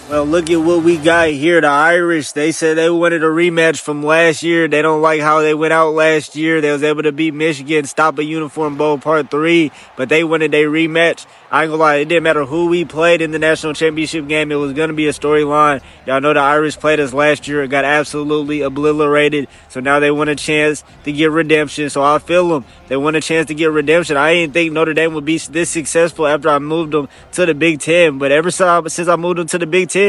Well, look at what we got here. The Irish, they said they wanted a rematch from last year. They don't like how they went out last year. They was able to beat Michigan, stop a Uniform Bowl Part 3, but they wanted a rematch. I ain't gonna lie, it didn't matter who we played in the national championship game. It was gonna be a storyline. Y'all know the Irish played us last year. It got absolutely obliterated. So now they want a chance to get redemption. So I feel them. They want a chance to get redemption. I didn't think Notre Dame would be this successful after I moved them to the Big Ten. But ever since I moved them to the Big Ten,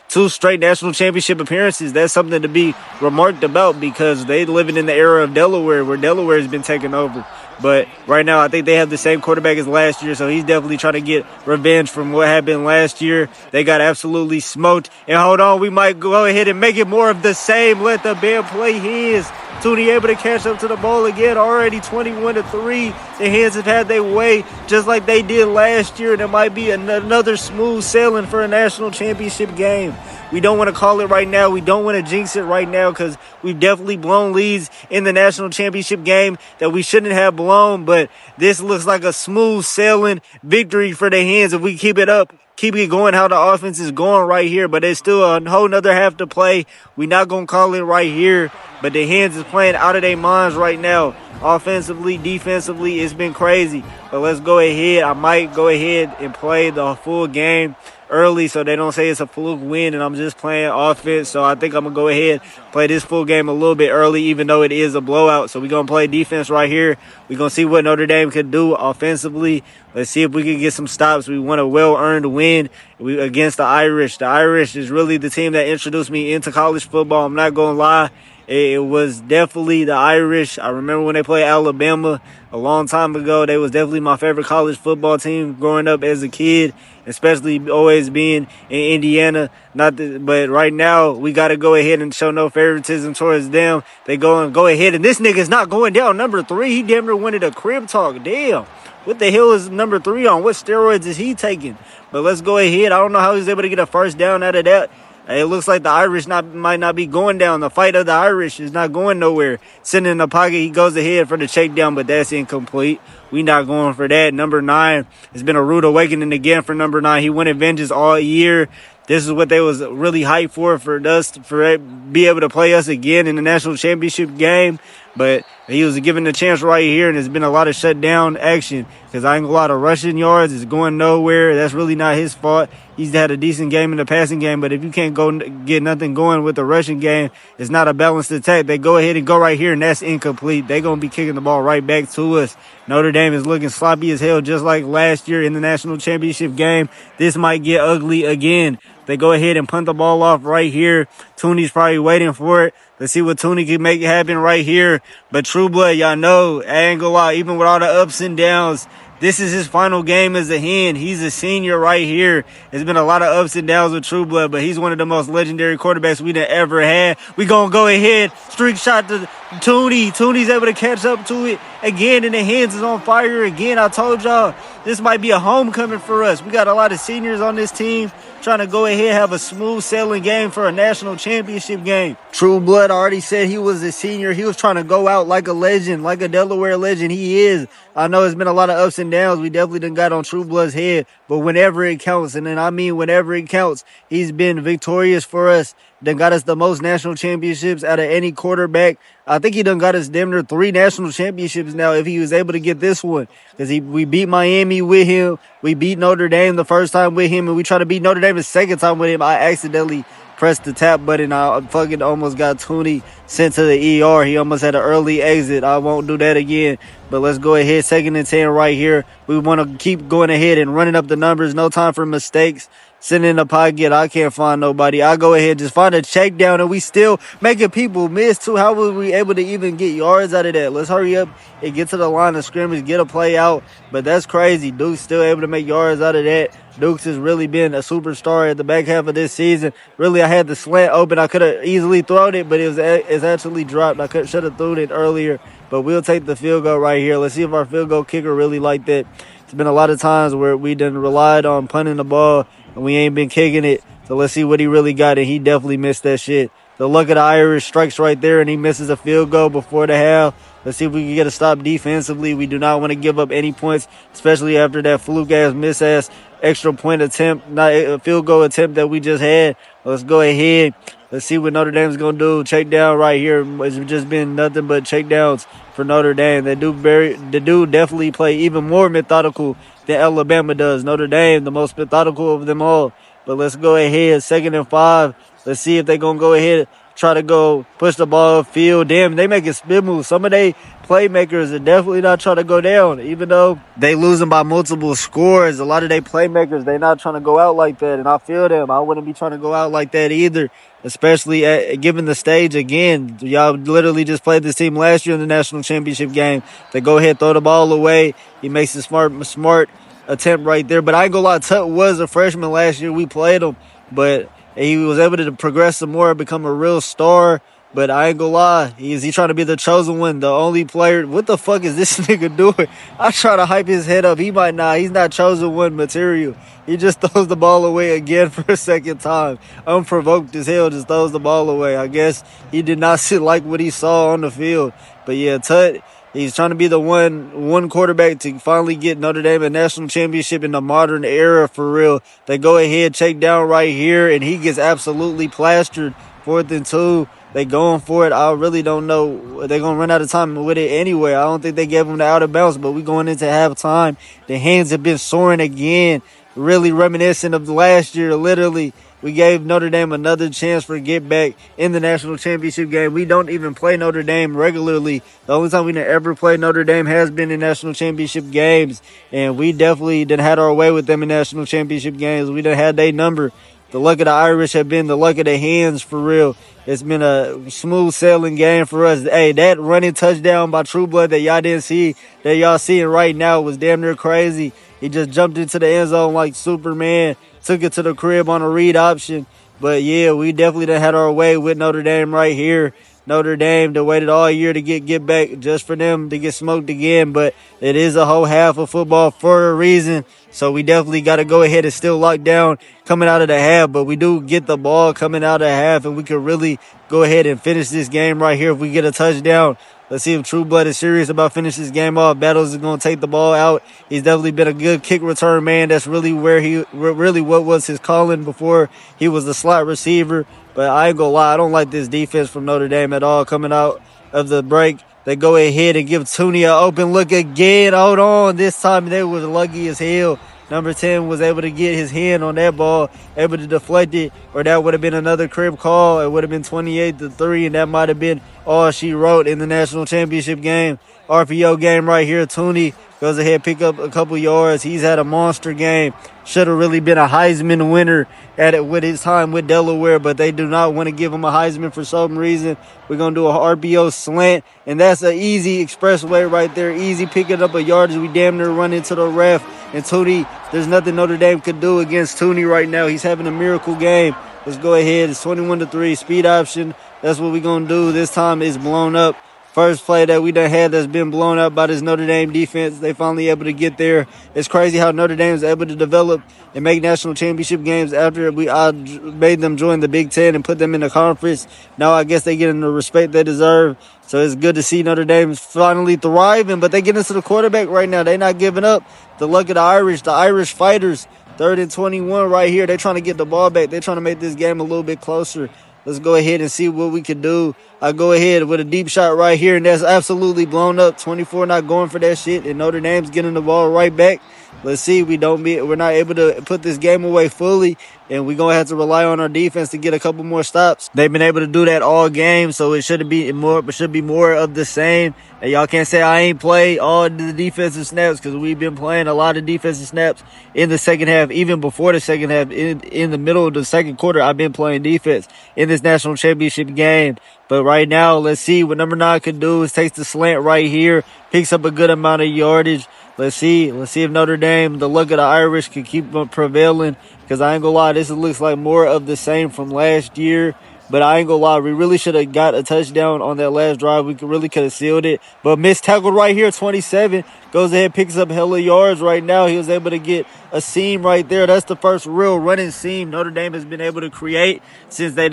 2 straight national championship appearances. That's something to be remarked about because they living in the era of Delaware, where Delaware has been taken over. But right now, I think they have the same quarterback as last year, so he's definitely trying to get revenge from what happened last year. They got absolutely smoked. And hold on, we might go ahead and make it more of the same. Let the band play his. Toonie able to catch up to the ball again, already 21-3. The Hens have had their way just like they did last year, and it might be another smooth sailing for a national championship game. We don't want to call it right now. We don't want to jinx it right now because we've definitely blown leads in the national championship game that we shouldn't have blown. But this looks like a smooth sailing victory for the Hens if we keep it up. Keep it going how the offense is going right here. But there's still a whole nother half to play. We're not going to call it right here. But the Hens is playing out of their minds right now. Offensively, defensively, it's been crazy. But let's go ahead. I might go ahead and play the full game early so they don't say it's a fluke win and I'm just playing offense. So I think I'm going to go ahead play this full game a little bit early even though it is a blowout. So we're going to play defense right here. We're going to see what Notre Dame could do offensively. Let's see if we can get some stops. We want a well-earned win against the Irish. The Irish is really the team that introduced me into college football. I'm not going to lie. It was definitely the Irish. I remember when they played Alabama a long time ago. They was definitely my favorite college football team growing up as a kid, especially always being in Indiana. But right now, we got to go ahead and show no favoritism towards them. They go ahead, and this nigga's not going down. Number 3, he damn near wanted a crib talk. Damn. What the hell is number 3 on? What steroids is he taking? But let's go ahead. I don't know how he's able to get a first down out of that. It looks like the Irish might not be going down. The fight of the Irish is not going nowhere. Sitting in the pocket, he goes ahead for the takedown, but that's incomplete. We not going for that. Number 9, it's been a rude awakening again for number 9. He wanted vengeance all year. This is what they was really hyped for us to be able to play us again in the national championship game. But he was given the chance right here, and there's been a lot of shutdown action because I ain't a lot of rushing yards. It's going nowhere. That's really not his fault. He's had a decent game in the passing game, but if you can't go get nothing going with the rushing game, it's not a balanced attack. They go ahead and go right here, and that's incomplete. They're going to be kicking the ball right back to us. Notre Dame is looking sloppy as hell just like last year in the national championship game. This might get ugly again. They go ahead and punt the ball off right here. Toonie's probably waiting for it. Let's see what Toonie can make it happen right here. But True Blood, y'all know, I ain't gonna lie, even with all the ups and downs, this is his final game as a Hen. He's a senior right here. There's been a lot of ups and downs with True Blood, but he's one of the most legendary quarterbacks we've ever had. We gonna go ahead, streak shot to Toonie. Toonie's able to catch up to it again, and the Hens is on fire again. I told y'all, this might be a homecoming for us. We got a lot of seniors on this team trying to go ahead have a smooth sailing game for a national championship game. True Blood already said he was a senior. He was trying to go out like a legend, like a Delaware legend. He is. I know it's been a lot of ups and downs. We definitely done got on True Blood's head, but whenever it counts, and then I mean whenever it counts, he's been victorious for us. Done got us the most national championships out of any quarterback. I think he done got us damn near 3 national championships now if he was able to get this one. Because we beat Miami with him. We beat Notre Dame the first time with him. And we try to beat Notre Dame the second time with him. I accidentally pressed the tap button. I fucking almost got Toonie sent to the ER. He almost had an early exit. I won't do that again. But let's go ahead. 2nd and 10 right here. We want to keep going ahead and running up the numbers. No time for mistakes. Sitting in the pocket, I can't find nobody. I go ahead, just find a check down, and we still making people miss, too. How were we able to even get yards out of that? Let's hurry up and get to the line of scrimmage, get a play out. But that's crazy. Duke's still able to make yards out of that. Dukes has really been a superstar at the back half of this season. Really, I had the slant open. I could have easily thrown it, but it's actually dropped. I should have thrown it earlier, but we'll take the field goal right here. Let's see if our field goal kicker really like that. It's been a lot of times where we done relied on punting the ball, and we ain't been kicking it. So let's see what he really got, and he definitely missed that shit. The luck of the Irish strikes right there, and he misses a field goal before the half. Let's see if we can get a stop defensively. We do not want to give up any points, especially after that fluke-ass miss-ass extra point attempt, not a field goal attempt that we just had. Let's go ahead. Let's see what Notre Dame's going to do. Check down right here. It's just been nothing but check downs for Notre Dame. They do definitely play even more methodical than Alabama does. Notre Dame, the most methodical of them all. But let's go ahead. 2nd and 5. Let's see if they're going to go ahead, try to go push the ball upfield. Damn, they making spin moves. Some of they playmakers are definitely not trying to go down. Even though they losing by multiple scores, a lot of they playmakers, they not trying to go out like that. And I feel them. I wouldn't be trying to go out like that either, especially given the stage again. Y'all literally just played this team last year in the national championship game. They go ahead, throw the ball away. He makes a smart attempt right there. But I ain't gonna lie, Tut was a freshman last year. We played him, but he was able to progress some more, become a real star. But I ain't gonna lie, he trying to be the chosen one, the only player. What the fuck is this nigga doing? I try to hype his head up. He might not. He's not chosen one material. He just throws the ball away again for a second time. Unprovoked as hell, just throws the ball away. I guess he did not like what he saw on the field. But yeah, Tut, he's trying to be the one quarterback to finally get Notre Dame a national championship in the modern era for real. They go ahead, check down right here, and he gets absolutely plastered. 4th and 2. They going for it. I really don't know. They're going to run out of time with it anyway. I don't think they gave him the out of bounds, but we going into halftime. The Hens have been soaring again, really reminiscent of last year. Literally, we gave Notre Dame another chance for get back in the national championship game. We don't even play Notre Dame regularly. The only time we didn't ever play Notre Dame has been in national championship games, and we definitely done had our way with them in national championship games. We done had their number. The luck of the Irish have been the luck of the Hens for real. It's been a smooth sailing game for us. Hey, that running touchdown by True Blood that y'all didn't see, that y'all seeing right now was damn near crazy. He just jumped into the end zone like Superman, took it to the crib on a read option. But yeah, we definitely done had our way with Notre Dame right here. Notre Dame, they waited all year to get back just for them to get smoked again. But it is a whole half of football for a reason. So we definitely got to go ahead and still lock down coming out of the half. But we do get the ball coming out of the half, and we can really go ahead and finish this game right here if we get a touchdown. Let's see if True Blood is serious about finishing this game off. Battles is going to take the ball out. He's definitely been a good kick return man. That's really really what was his calling before he was a slot receiver. But I ain't going to lie, I don't like this defense from Notre Dame at all coming out of the break. They go ahead and give Tooney an open look again. Hold on. This time they were lucky as hell. Number 10 was able to get his hand on that ball, able to deflect it, or that would have been another crib call. It would have been 28-3, and that might have been all she wrote in the national championship game. RPO game right here. Tooney goes ahead, pick up a couple yards. He's had a monster game. Should have really been a Heisman winner at it with his time with Delaware, but they do not want to give him a Heisman for some reason. We're going to do a RPO slant, and that's an easy expressway right there. Easy picking up a yardage. We damn near run into the ref. And Tooney, there's nothing Notre Dame could do against Tooney right now. He's having a miracle game. Let's go ahead. It's 21-3, speed option. That's what we're going to do. This time it's blown up. First play that we done had that's been blown up by this Notre Dame defense. They finally able to get there. It's crazy how Notre Dame is able to develop and make national championship games after I made them join the Big Ten and put them in the conference. Now I guess they get the respect they deserve. So it's good to see Notre Dame finally thriving, but they get into the quarterback right now. They're not giving up. The luck of the Irish fighters. 3rd and 21 right here. They're trying to get the ball back. They're trying to make this game a little bit closer. Let's go ahead and see what we can do. I go ahead with a deep shot right here, and that's absolutely blown up. 24 not going for that shit, and Notre Dame's getting the ball right back. Let's see. We're not able to put this game away fully, and we're going to have to rely on our defense to get a couple more stops. They've been able to do that all game, so it should be more of the same. And y'all can't say I ain't played all the defensive snaps, because we've been playing a lot of defensive snaps in the second half, even before the second half. In the middle of the second quarter, I've been playing defense in this national championship game. But right now, let's see what number 9 can do. Is takes the slant right here, picks up a good amount of yardage. Let's see if Notre Dame, the luck of the Irish, can keep prevailing. Because I ain't gonna lie, this looks like more of the same from last year. But I ain't gonna lie, we really should have got a touchdown on that last drive. We really could have sealed it. But missed tackle right here, 27. Goes ahead, picks up hella yards right now. He was able to get a seam right there. That's the first real running seam Notre Dame has been able to create since they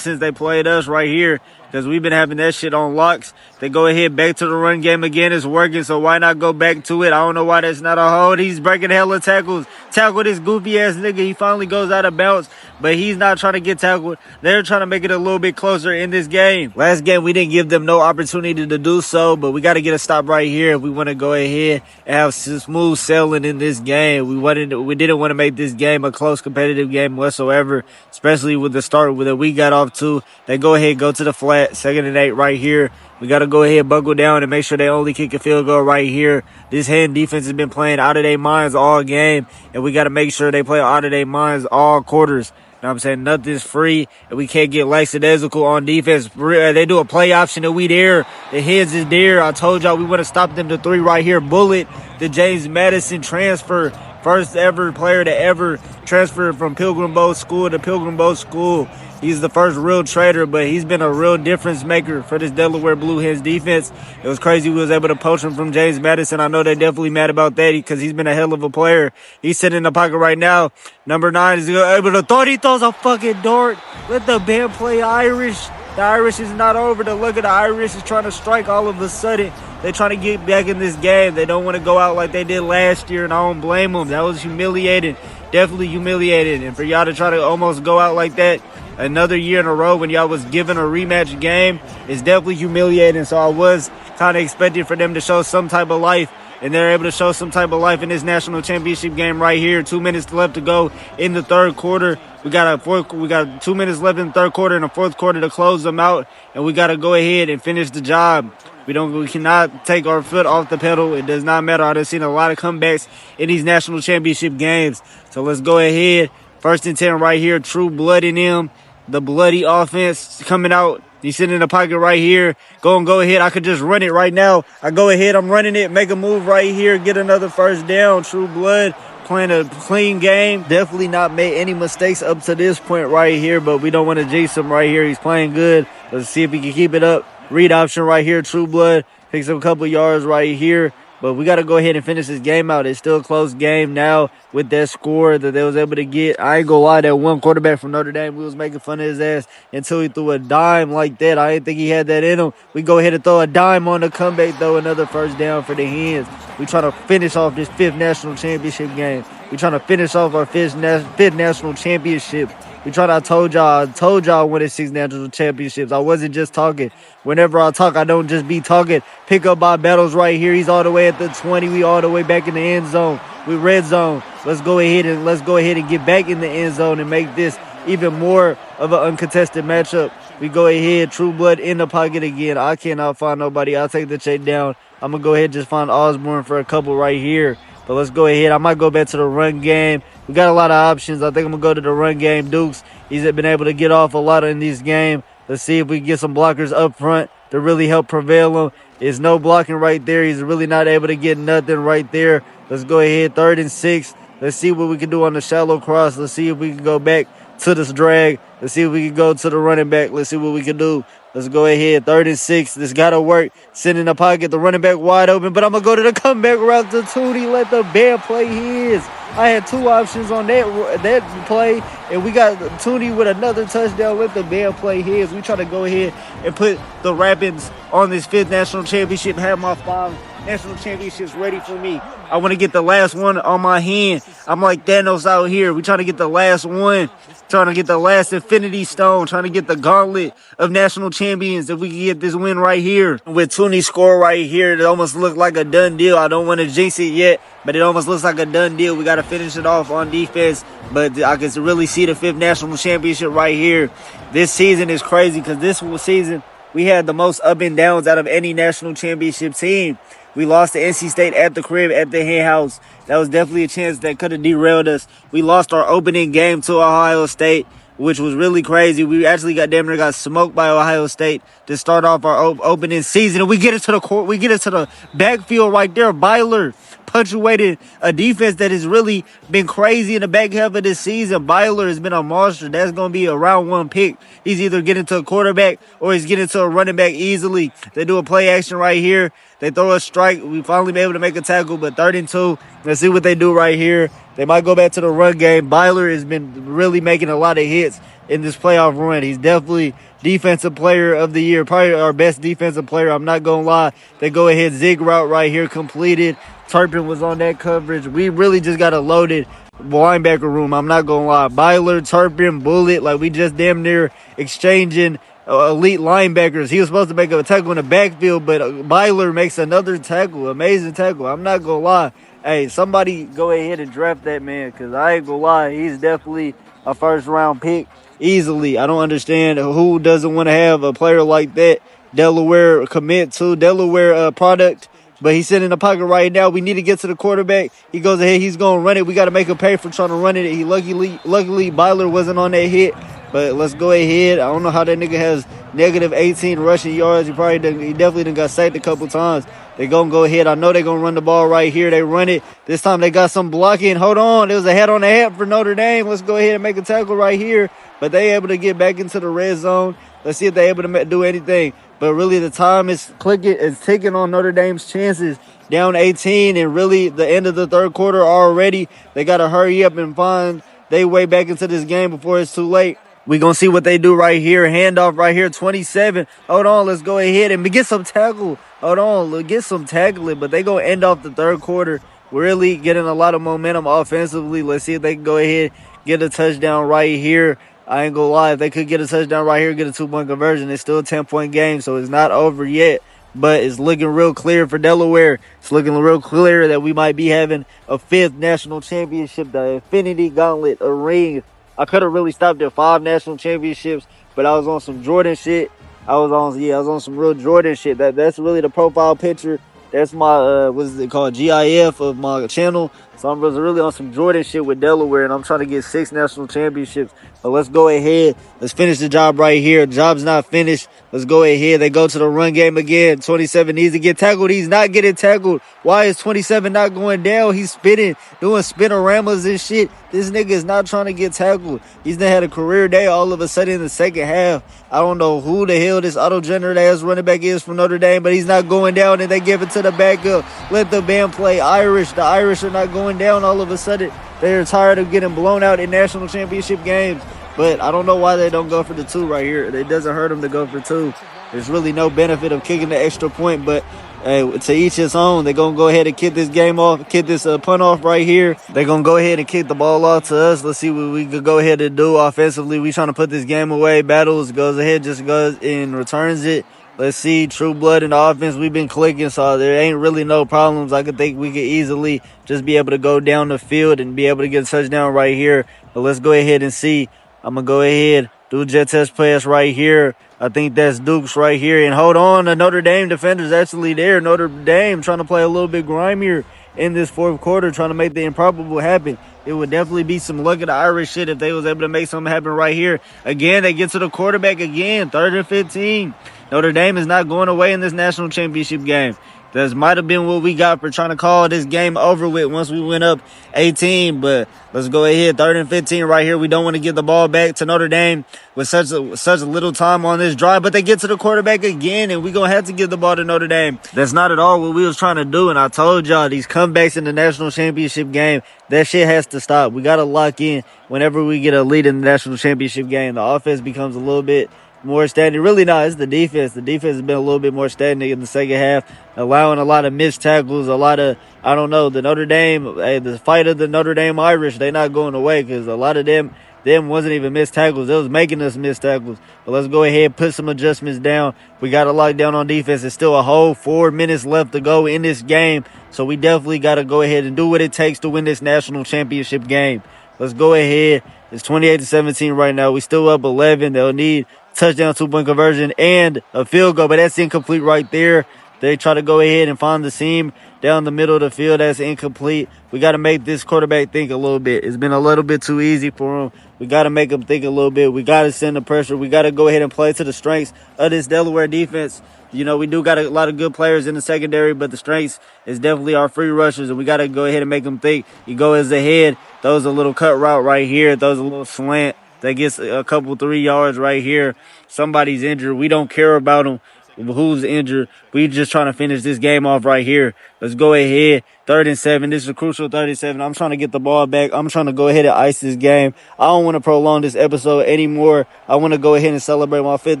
played us right here. Because we've been having that shit on locks. They go ahead back to the run game again. It's working, so why not go back to it? I don't know why that's not a hold. He's breaking hella tackles. tackle this goofy ass nigga. He finally goes out of bounds, but he's not trying to get tackled. They're trying to make it a little bit closer in this game. Last game, we didn't give them no opportunity to do so, but we got to get a stop right here if we want to go ahead and have smooth sailing in this game. We didn't want to make this game a close competitive game whatsoever, especially with the start that we got off to. They go ahead, go to the flat, 2nd and 8 right here. We got to go ahead, buckle down, and make sure they only kick a field goal right here. This Hen defense has been playing out of their minds all game, and we got to make sure they play out of their minds all quarters. You know what I'm saying? Nothing's free, and we can't get lackadaisical on defense. They do a play option, and we there. The Hens is there. I told y'all we want to stop them to 3 right here. Bullet, the James Madison transfer. First ever player to ever transfer from Pilgrim Bowl School to Pilgrim Bowl School. He's the first real trader, but he's been a real difference maker for this Delaware Blue Hens defense. It was crazy we was able to poach him from James Madison. I know they're definitely mad about that because he's been a hell of a player. He's sitting in the pocket right now. Number 9 is able to throw. He throws a fucking dart. Let the band play Irish. The Irish is not over. The look of the Irish is trying to strike all of a sudden. They're trying to get back in this game. They don't want to go out like they did last year, and I don't blame them. That was humiliating. Definitely humiliating. And for y'all to try to almost go out like that another year in a row when y'all was given a rematch game is definitely humiliating. So I was kind of expecting for them to show some type of life, and they're able to show some type of life in this national championship game right here. 2 minutes left to go in the third quarter. We got 2 minutes left in the third quarter and the fourth quarter to close them out, and we got to go ahead and finish the job. We cannot take our foot off the pedal. It does not matter. I've seen a lot of comebacks in these national championship games. So let's go ahead. 1st and 10 right here. True blood in him. The bloody offense coming out. He's sitting in the pocket right here. Go ahead. I could just run it right now. I go ahead. I'm running it. Make a move right here. Get another first down. True blood playing a clean game. Definitely not made any mistakes up to this point right here, but we don't want to jinx him right here. He's playing good. Let's see if he can keep it up. Read option right here. True blood picks up a couple yards right here. But we got to go ahead and finish this game out. It's still a close game now with that score that they was able to get. I ain't gonna lie, that one quarterback from Notre Dame, we was making fun of his ass until he threw a dime like that. I didn't think he had that in him. We go ahead and throw a dime on the comeback, though. Another first down for the Hens. We trying to finish off this 5th national championship game. We trying to finish off our 5th national championship. I told y'all I wanted 6 national championships. I wasn't just talking. Whenever I talk, I don't just be talking. Pick up by battles right here. He's all the way at the 20. We all the way back in the end zone. We red zone. Let's go ahead and get back in the end zone and make this even more of an uncontested matchup. We go ahead. True blood in the pocket again. I cannot find nobody. I'll take the check down. I'm going to go ahead and just find Osborne for a couple right here. But let's go ahead. I might go back to the run game. We got a lot of options. I think I'm going to go to the run game. Dukes, he's been able to get off a lot in this game. Let's see if we can get some blockers up front to really help prevail him. There's no blocking right there. He's really not able to get nothing right there. Let's go ahead. 3rd and 6. Let's see what we can do on the shallow cross. Let's see if we can go back to this drag. Let's see if we can go to the running back. Let's see what we can do. Let's go ahead. 3rd and 6. This got to work. Sit in the pocket. The running back wide open. But I'm going to go to the comeback route to Tootie. Let the bear play his. I had 2 options on that play. And we got Tootie with another touchdown. Let the bear play his. We try to go ahead and put the Rapids on this 5th national championship. Have my 5 national championships ready for me. I want to get the last one on my hand. I'm like Thanos out here. We trying to get the last one. Trying to get the last Infinity Stone. Trying to get the gauntlet of national champions. If we can get this win right here. With Tooney's score right here, it almost looked like a done deal. I don't want to jinx it yet, but it almost looks like a done deal. We got to finish it off on defense. But I can really see the 5th national championship right here. This season is crazy because this season we had the most up and downs out of any national championship team. We lost to NC State at the crib, at the Hen house. That was definitely a chance that could have derailed us. We lost our opening game to Ohio State, which was really crazy. We actually damn near got smoked by Ohio State to start off our opening season. And we get into the backfield right there. Byler punctuated a defense that has really been crazy in the back half of this season. Byler has been a monster. That's going to be a round 1 pick. He's either getting to a quarterback or he's getting to a running back easily. They do a play action right here. They throw a strike. We finally be able to make a tackle, but 3rd and 2. Let's see what they do right here. They might go back to the run game. Byler has been really making a lot of hits. in this playoff run. He's definitely defensive player of the year, probably our best defensive player. I'm not going to lie. They go ahead, zig route right here, completed. Turpin was on that coverage. We really just got a loaded linebacker room. I'm not going to lie. Byler, Turpin, Bullet, like we just damn near exchanging elite linebackers. He was supposed to make a tackle in the backfield, but Byler makes another tackle. Amazing tackle. I'm not going to lie. Hey, somebody go ahead and draft that man, because I ain't going to lie. He's definitely a first-round pick easily. I don't understand who doesn't want to have a player like that. Delaware commit to Delaware product, but he's sitting in the pocket right now. We need to get to the quarterback. He goes ahead. He's going to run it. We got to make him pay for trying to run it. He luckily Byler wasn't on that hit, but let's go ahead. I don't know how that nigga has negative 18 rushing yards. He definitely done got sacked a couple times. They're going to go ahead. I know they're going to run the ball right here. They run it. This time they got some blocking. Hold on. There was a head on the head for Notre Dame. Let's go ahead and make a tackle right here. But they able to get back into the red zone. Let's see if they're able to do anything. But really the time is ticking on Notre Dame's chances. Down 18 and really the end of the third quarter already. They got to hurry up and find their way back into this game before it's too late. We're going to see what they do right here. Handoff right here, 27. Hold on, let's go ahead and get some tackle. Hold on, get some tackling. But they going to end off the third quarter. Really getting a lot of momentum offensively. Let's see if they can go ahead get a touchdown right here. I ain't going to lie. If they could get a touchdown right here, get a 2-point conversion, it's still a 10-point game, so it's not over yet. But it's looking real clear for Delaware. It's looking real clear that we might be having a 5th national championship, the Infinity Gauntlet, a ring. I could have really stopped at 5 national championships, but I was on some Jordan shit. I was on some real Jordan shit. That's really the profile picture. That's my, what is it called, GIF of my channel. So I'm really on some Jordan shit with Delaware, and I'm trying to get 6 national championships. But let's go ahead. Let's finish the job right here. The job's not finished. Let's go ahead. They go to the run game again. 27 needs to get tackled. He's not getting tackled. Why is 27 not going down? He's spinning, doing spinoramas and shit. This nigga is not trying to get tackled. He's done had a career day all of a sudden in the second half. I don't know who the hell this auto-generated ass running back is from Notre Dame, but he's not going down, and they give it to the backup. Let the band play Irish. The Irish are not going down all of a sudden. They're tired of getting blown out in national championship games. But I don't know why they don't go for the 2 right here. It doesn't hurt them to go for 2. There's really no benefit of kicking the extra point, but hey, to each his own. They're going to go ahead and kick this game off, kick this punt off right here. They're going to go ahead and kick the ball off to us. Let's see what we could go ahead and do offensively. We trying to put this game away. Battles goes ahead, just goes and returns it. Let's see, True Blood in the offense. We've been clicking, so there ain't really no problems. I could think we could easily just be able to go down the field and be able to get a touchdown right here. But let's go ahead and see. I'm going to go ahead, do a jet test pass right here. I think that's Dukes right here. And hold on, the Notre Dame defender's actually there. Notre Dame trying to play a little bit grimier in this fourth quarter, trying to make the improbable happen. It would definitely be some luck of the Irish shit if they was able to make something happen right here. Again, they get to the quarterback again, 3rd and 15. Notre Dame is not going away in this national championship game. That might have been what we got for trying to call this game over with once we went up 18. But let's go ahead. 3rd and 15 right here. We don't want to give the ball back to Notre Dame with such a little time on this drive. But they get to the quarterback again, and we're going to have to give the ball to Notre Dame. That's not at all what we was trying to do. And I told y'all, these comebacks in the national championship game, that shit has to stop. We got to lock in whenever we get a lead in the national championship game. The offense becomes a little bit more stagnant. Really not. It's the defense. The defense has been a little bit more stagnant in the second half, allowing a lot of missed tackles, a lot of, I don't know, the Notre Dame, the fight of the Notre Dame Irish, they not going away because a lot of them wasn't even missed tackles. They was making us miss tackles. But let's go ahead, put some adjustments down. We got to lock down on defense. It's still a whole 4 minutes left to go in this game. So we definitely got to go ahead and do what it takes to win this national championship game. Let's go ahead. It's 28-17 right now. We still up 11. They'll need touchdown, 2-point conversion, and a field goal, but that's incomplete right there. They try to go ahead and find the seam down the middle of the field. That's incomplete. We got to make this quarterback think a little bit. It's been a little bit too easy for him. We got to make him think a little bit. We got to send the pressure. We got to go ahead and play to the strengths of this Delaware defense. You know, we do got a lot of good players in the secondary, but the strengths is definitely our free rushers, and we got to go ahead and make them think. He goes ahead, throws a little cut route right here, throws a little slant. That gets a couple 3 yards right here. Somebody's injured. We don't care about them. who's injured. We just trying to finish this game off right here. Let's go ahead. 3rd and 7. This is a crucial 3rd and 7. I'm trying to get the ball back. I'm trying to go ahead and ice this game. I don't want to prolong this episode anymore. I want to go ahead and celebrate my 5th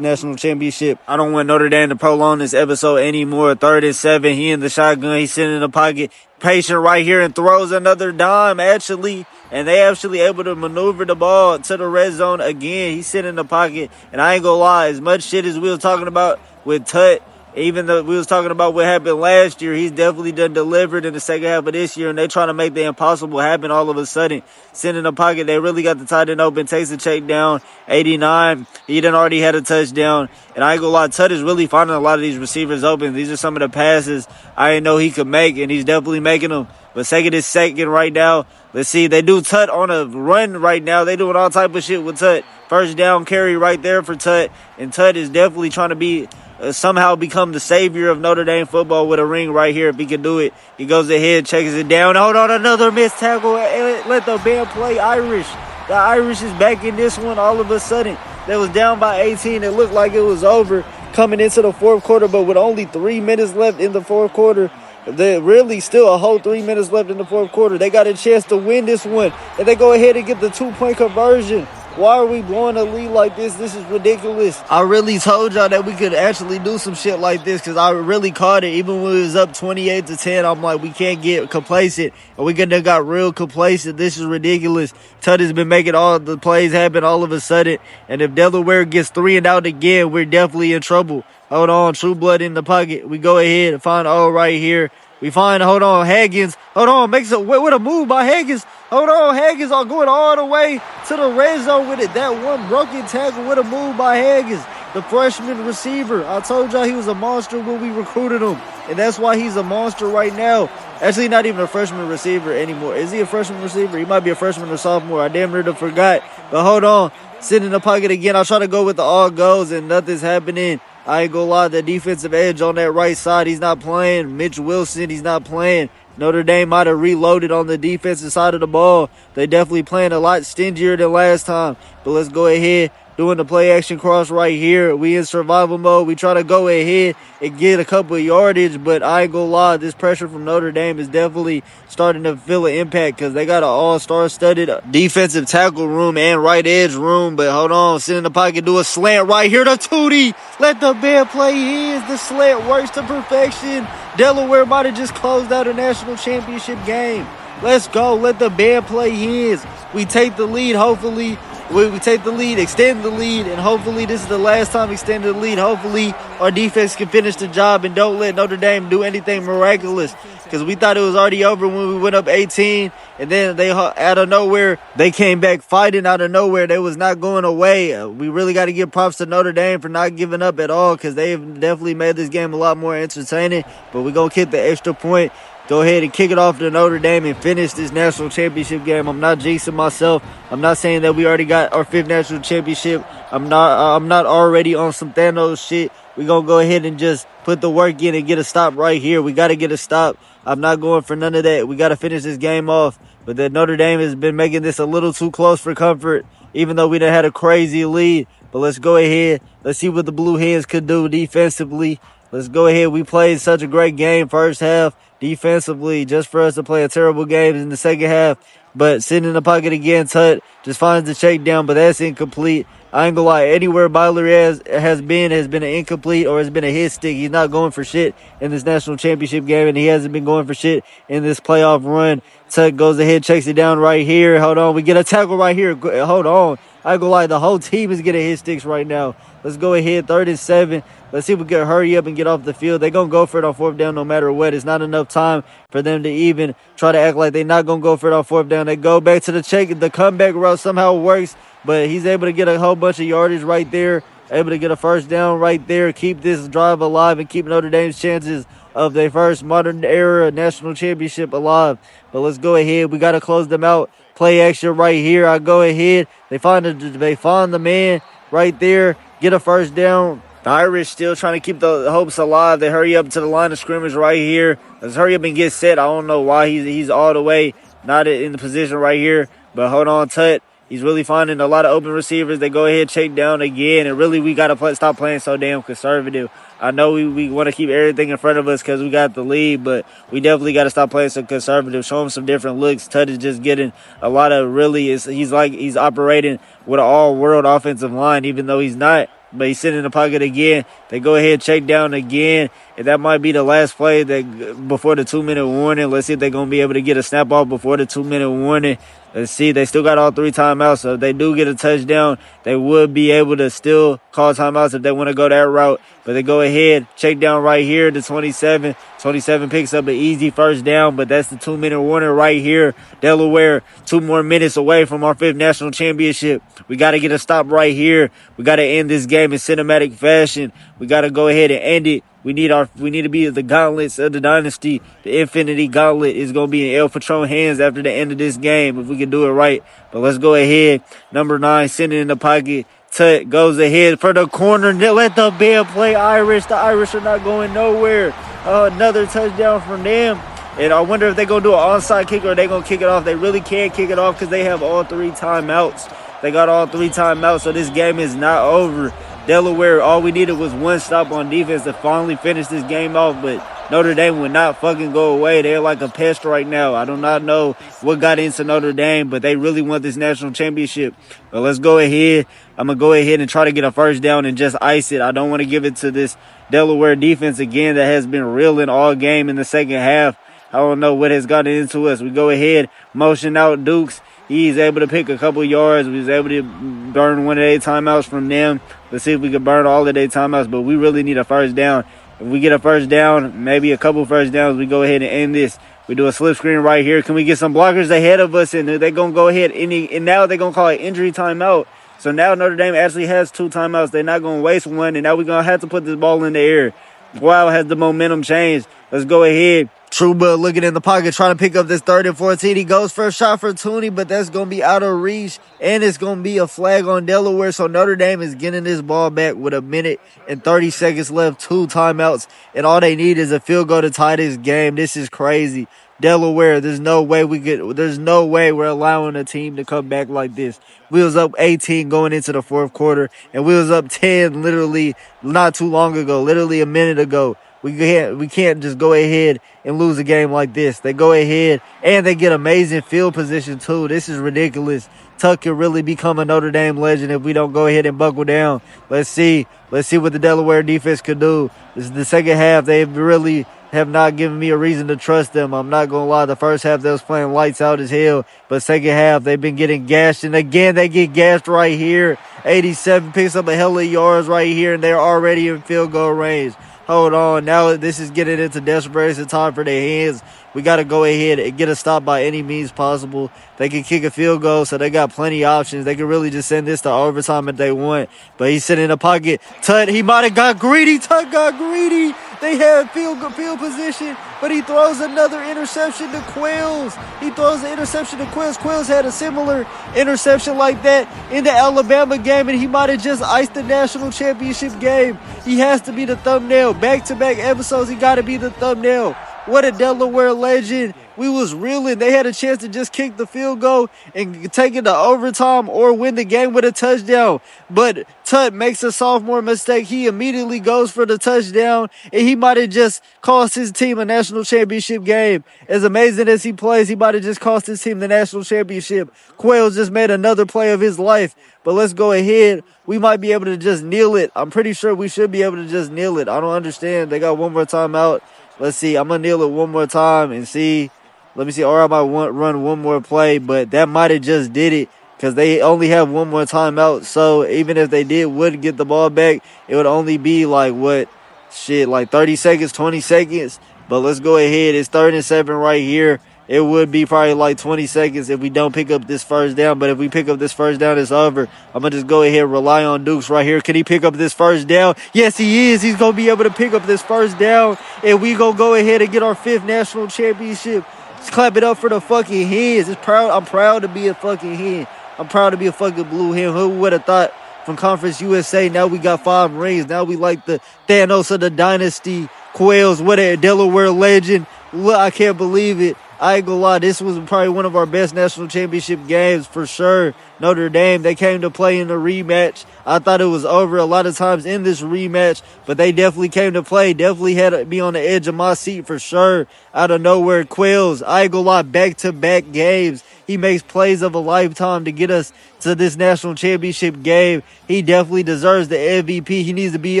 national championship. I don't want Notre Dame to prolong this episode anymore. 3rd and 7. He in the shotgun. He's sitting in the pocket. Patient right here and throws another dime, actually. And they actually able to maneuver the ball to the red zone again. He's sitting in the pocket. And I ain't gonna lie, as much shit as we was talking about with Tut, even though we was talking about what happened last year, he's definitely done delivered in the second half of this year, and they trying to make the impossible happen all of a sudden. Sitting in the pocket, they really got the tight end open, takes a check down, 89. He done already had a touchdown, and I ain't gonna lie, Tut is really finding a lot of these receivers open. These are some of the passes I didn't know he could make, and he's definitely making them. But second is second right now. Let's see, they do Tut on a run right now. They doing all type of shit with Tut. First down carry right there for Tut, and Tut is definitely trying to be somehow become the savior of Notre Dame football with a ring right here. If he can do it, he goes ahead, checks it down. Hold on, another missed tackle. Let the band play Irish. The Irish is back in this one all of a sudden. They was down by 18. It looked like it was over coming into the fourth quarter, but with only 3 minutes left in the fourth quarter, there really still a whole 3 minutes left in the fourth quarter. They got a chance to win this one, and they go ahead and get the 2-point conversion. Why are we blowing a lead like this? This is ridiculous. I really told y'all that we could actually do some shit like this because I really caught it. Even when it was up 28-10, I'm like, we can't get complacent. And we could have got real complacent. This is ridiculous. Tut has been making all the plays happen all of a sudden. And if Delaware gets 3 and out again, we're definitely in trouble. Hold on, True Blood in the pocket. We go ahead and find right here. We find, hold on, Haggins. Hold on, makes a, what a move by Haggins. Hold on, Haggins are going all the way to the red zone with it. That one broken tackle, what a move by Haggins, the freshman receiver. I told y'all he was a monster when we recruited him, and that's why he's a monster right now. Actually, not even a freshman receiver anymore. Is he a freshman receiver? He might be a freshman or sophomore. I damn near forgot. But hold on, sitting in the pocket again. I'll try to go with the all goes, and nothing's happening. I ain't gonna lie, the defensive edge on that right side, he's not playing. Mitch Wilson, he's not playing. Notre Dame might have reloaded on the defensive side of the ball. They definitely playing a lot stingier than last time. But let's go ahead. Doing the play action cross right here. We in survival mode. We try to go ahead and get a couple of yardage, but I ain't gonna lie, this pressure from Notre Dame is definitely starting to feel an impact because they got an all-star studded defensive tackle room and right edge room. But hold on, sit in the pocket, do a slant right here to Tootie. Let the band play his. The slant works to perfection. Delaware might have just closed out a national championship game. Let's go. Let the band play his. We take the lead, hopefully. We take the lead, extend the lead, and hopefully this is the last time we extend the lead. Hopefully our defense can finish the job and don't let Notre Dame do anything miraculous because we thought it was already over when we went up 18, and then they out of nowhere, they came back fighting out of nowhere. They was not going away. We really got to give props to Notre Dame for not giving up at all because they've definitely made this game a lot more entertaining, but we're going to kick the extra point. Go ahead and kick it off to Notre Dame and finish this national championship game. I'm not jinxing myself. I'm not saying that we already got our 5th national championship. I'm not already on some Thanos shit. We're going to go ahead and just put the work in and get a stop right here. We got to get a stop. I'm not going for none of that. We got to finish this game off. But that Notre Dame has been making this a little too close for comfort, even though we done had a crazy lead. But let's go ahead. Let's see what the Blue Hens could do defensively. Let's go ahead. We played such a great game first half defensively just for us to play a terrible game in the second half. But sitting in the pocket again, Tut just finds the check down, but that's incomplete. I ain't gonna lie, anywhere Byler has been an incomplete or has been a hit stick. He's not going for shit in this national championship game, and he hasn't been going for shit in this playoff run. Tut goes ahead, checks it down right here. Hold on, we get a tackle right here. Hold on. I ain't gonna lie, the whole team is getting hit sticks right now. Let's go ahead, 3rd and 7. Let's see if we can hurry up and get off the field. They're going to go for it on 4th down no matter what. It's not enough time for them to even try to act like they're not going to go for it on 4th down. They go back to the check. The comeback route somehow works, but he's able to get a whole bunch of yardage right there, able to get a first down right there, keep this drive alive, and keep Notre Dame's chances of their first modern-era national championship alive. But let's go ahead. We got to close them out. Play action right here. I go ahead. They find the man right there, get a first down. The Irish still trying to keep the hopes alive. They hurry up to the line of scrimmage right here. Let's hurry up and get set. I don't know why he's all the way not in the position right here. But hold on, Tut. He's really finding a lot of open receivers. They go ahead, check down again. And really, we got to stop playing so damn conservative. I know we want to keep everything in front of us because we got the lead, but we definitely got to stop playing some conservative, show him some different looks. Tut is just getting a lot of he's operating with an all-world offensive line, even though he's not. But he's sitting in the pocket again. They go ahead, check down again. And that might be the last play before the 2-minute warning. Let's see if they're going to be able to get a snap off before the 2-minute warning. Let's see. They still got all 3 timeouts. So if they do get a touchdown, they would be able to still call timeouts if they want to go that route. But they go ahead, check down right here to 27. 27 picks up an easy first down, but that's the 2-minute warning right here. Delaware, 2 more minutes away from our 5th national championship. We got to get a stop right here. We got to end this game in cinematic fashion. We got to go ahead and end it. We need to be the gauntlets of the Dynasty. The Infinity Gauntlet is going to be in El Patron hands after the end of this game if we can do it right. But let's go ahead. Number 9, sitting in the pocket. Tut goes ahead for the corner. Let the band play Irish. The Irish are not going nowhere. Another touchdown from them. And I wonder if they're going to do an onside kick or they're going to kick it off. They really can't kick it off because they have all 3 timeouts. They got all 3 timeouts, so this game is not over. Delaware, all we needed was 1 stop on defense to finally finish this game off, but Notre Dame would not fucking go away. They're like a pest right now. I do not know what got into Notre Dame, but they really want this national championship. But let's go ahead. I'm going to go ahead and try to get a first down and just ice it. I don't want to give it to this Delaware defense again that has been reeling all game in the second half. I don't know what has gotten into us. We go ahead, motion out Dukes. He's able to pick a couple yards. We was able to burn one of their timeouts from them. Let's see if we can burn all of their timeouts, but we really need a first down. If we get a first down, maybe a couple first downs, we go ahead and end this. We do a slip screen right here. Can we get some blockers ahead of us? And they're going to go ahead. And now they're going to call it injury timeout. So now Notre Dame actually has 2 timeouts. They're not going to waste one. And now we're going to have to put this ball in the air. Wow, has the momentum changed? Let's go ahead. Truba looking in the pocket, trying to pick up this 3rd and 14. He goes for a shot for Tooney, but that's going to be out of reach. And it's going to be a flag on Delaware. So Notre Dame is getting this ball back with 1 minute and 30 seconds left, 2 timeouts. And all they need is a field goal to tie this game. This is crazy. Delaware, there's no way we're allowing a team to come back like this. We was up 18 going into the 4th quarter, and we was up 10 literally not too long ago, literally a minute ago. We can't just go ahead and lose a game like this. They go ahead and they get amazing field position too. This is ridiculous. Tuck could really become a Notre Dame legend if we don't go ahead and buckle down. Let's see what the Delaware defense could do. This is the second half. They really have not given me a reason to trust them. I'm not going to lie. The first half, they was playing lights out as hell. But second half, they've been getting gashed. And again, they get gashed right here. 87 picks up a hell of yards right here, and they're already in field goal range. Hold on. Now this is getting into desperation time for their hands. We got to go ahead and get a stop by any means possible. They can kick a field goal, so they got plenty of options. They can really just send this to overtime if they want. But he's sitting in the pocket. Tut, he might have got greedy. Tut got greedy. They had field position, but he throws another interception to Quails. He throws an interception to Quails. Quails had a similar interception like that in the Alabama game, and he might have just iced the national championship game. He has to be the thumbnail. Back-to-back episodes, he got to be the thumbnail. What a Delaware legend. We was reeling. They had a chance to just kick the field goal and take it to overtime or win the game with a touchdown. But Tut makes a sophomore mistake. He immediately goes for the touchdown, and he might have just cost his team a national championship game. As amazing as he plays, he might have just cost his team the national championship. Quails just made another play of his life. But let's go ahead. We might be able to just kneel it. I'm pretty sure we should be able to just kneel it. I don't understand. They got one more timeout. Let's see. I'm going to kneel it one more time and see. Let me see. Or I might run one more play, but that might have just did it because they only have one more timeout. So even if they wouldn't get the ball back, it would only be like 30 seconds, 20 seconds. But let's go ahead. It's 3rd and 7 right here. It would be probably like 20 seconds if we don't pick up this first down. But if we pick up this first down, it's over. I'm going to just go ahead and rely on Dukes right here. Can he pick up this first down? Yes, he is. He's going to be able to pick up this first down. And we going to go ahead and get our 5th national championship. Let's clap it up for the fucking Hens. I'm proud to be a fucking Hen. I'm proud to be a fucking blue Hen. Who would have thought from Conference USA, now we got 5 rings. Now we like the Thanos of the Dynasty. Quails, what a Delaware legend. Look, I can't believe it. I ain't gonna lie, this was probably one of our best national championship games for sure. Notre Dame, they came to play in the rematch. I thought it was over a lot of times in this rematch, but they definitely came to play. Definitely had me on the edge of my seat for sure. Out of nowhere, Quills, I ain't gonna lie, back-to-back games. He makes plays of a lifetime to get us to this national championship game. He definitely deserves the MVP. He needs to be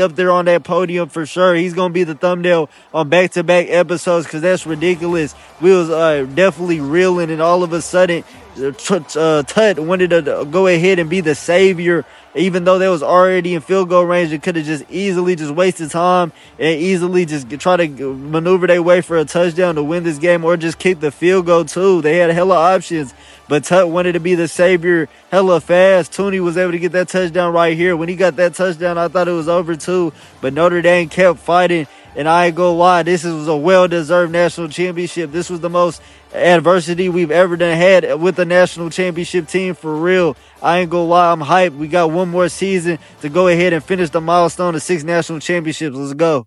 up there on that podium for sure. He's going to be the thumbnail on back-to-back episodes because that's ridiculous. We was definitely reeling, and all of a sudden, Tut wanted to go ahead and be the savior. Even though they was already in field goal range, it could have just easily just wasted time and easily just try to maneuver their way for a touchdown to win this game or just kick the field goal too. They had hella options, but Tut wanted to be the savior hella fast. Tooney was able to get that touchdown right here. When he got that touchdown, I thought it was over too, but Notre Dame kept fighting. And I ain't gonna lie, this was a well-deserved national championship. This was the most adversity we've ever had with a national championship team for real. I ain't gonna lie, I'm hyped. We got one more season to go ahead and finish the milestone of 6 national championships. Let's go.